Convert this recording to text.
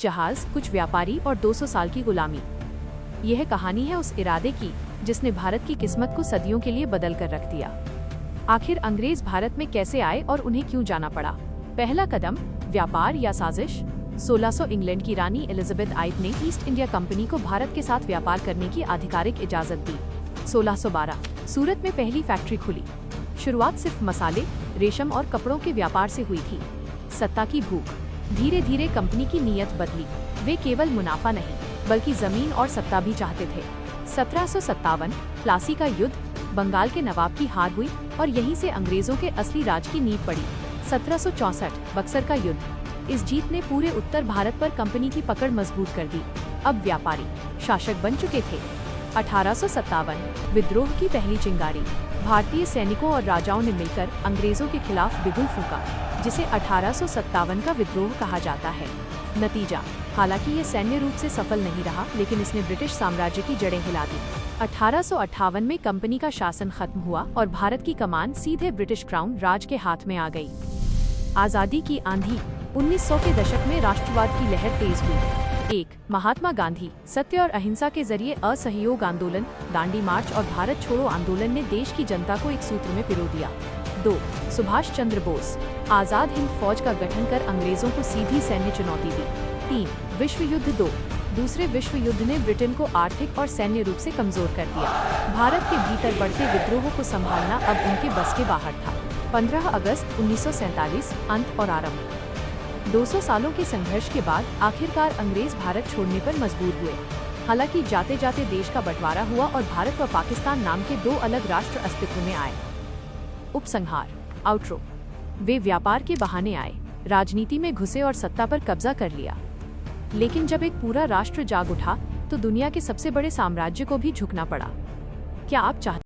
जहाज, कुछ व्यापारी और 200 साल की गुलामी। यह कहानी है उस इरादे की जिसने भारत की किस्मत को सदियों के लिए बदल कर रख दिया। आखिर अंग्रेज भारत में कैसे आए और उन्हें क्यों जाना पड़ा? पहला कदम, व्यापार या साजिश। 1600 इंग्लैंड की रानी एलिजाबेथ आइट ने ईस्ट इंडिया कंपनी को भारत के साथ व्यापार करने की आधिकारिक इजाजत दी। 1612 सूरत में पहली फैक्ट्री खुली। शुरुआत सिर्फ मसाले, रेशम और कपड़ों के व्यापार से हुई थी। सत्ता की भूख। धीरे धीरे कंपनी की नीयत बदली। वे केवल मुनाफा नहीं बल्कि जमीन और सत्ता भी चाहते थे। 1757 प्लासी का युद्ध, बंगाल के नवाब की हार हुई और यहीं से अंग्रेजों के असली राज की नींव पड़ी। 1764 बक्सर का युद्ध, इस जीत ने पूरे उत्तर भारत पर कंपनी की पकड़ मजबूत कर दी। अब व्यापारी शासक बन चुके थे। 1857 विद्रोह की पहली चिंगारी। भारतीय सैनिकों और राजाओं ने मिलकर अंग्रेजों के खिलाफ बिगुल फूंका, जिसे 1857 का विद्रोह कहा जाता है। नतीजा, हालांकि ये सैन्य रूप से सफल नहीं रहा, लेकिन इसने ब्रिटिश साम्राज्य की जड़ें हिला दी। 1858 में कंपनी का शासन खत्म हुआ और भारत की कमान सीधे ब्रिटिश क्राउन राज के हाथ में आ गई। आजादी की आंधी। 1900 के दशक में राष्ट्रवाद की लहर तेज हुई। 1. महात्मा गांधी, सत्य और अहिंसा के जरिए असहयोग आंदोलन, दांडी मार्च और भारत छोड़ो आंदोलन ने देश की जनता को एक सूत्र में पिरो दिया। 2. सुभाष चंद्र बोस, आजाद हिंद फौज का गठन कर अंग्रेजों को सीधी सैन्य चुनौती दी। 3. विश्व युद्ध 2, दूसरे विश्व युद्ध ने ब्रिटेन को आर्थिक और सैन्य रूप से कमजोर कर दिया। भारत के भीतर बढ़ते विद्रोह को संभालना अब उनके बस के बाहर था। 15 अगस्त 1947 अंत और आरंभ। 200 सालों के संघर्ष के बाद आखिरकार अंग्रेज भारत छोड़ने पर मजबूर हुए। हालांकि जाते जाते देश का बंटवारा हुआ और भारत व पाकिस्तान नाम के दो अलग राष्ट्र अस्तित्व में आए। उपसंहार, आउटरो। वे व्यापार के बहाने आए, राजनीति में घुसे और सत्ता पर कब्जा कर लिया। लेकिन जब एक पूरा राष्ट्र जाग उठा तो दुनिया के सबसे बड़े साम्राज्य को भी झुकना पड़ा। क्या आप चाहते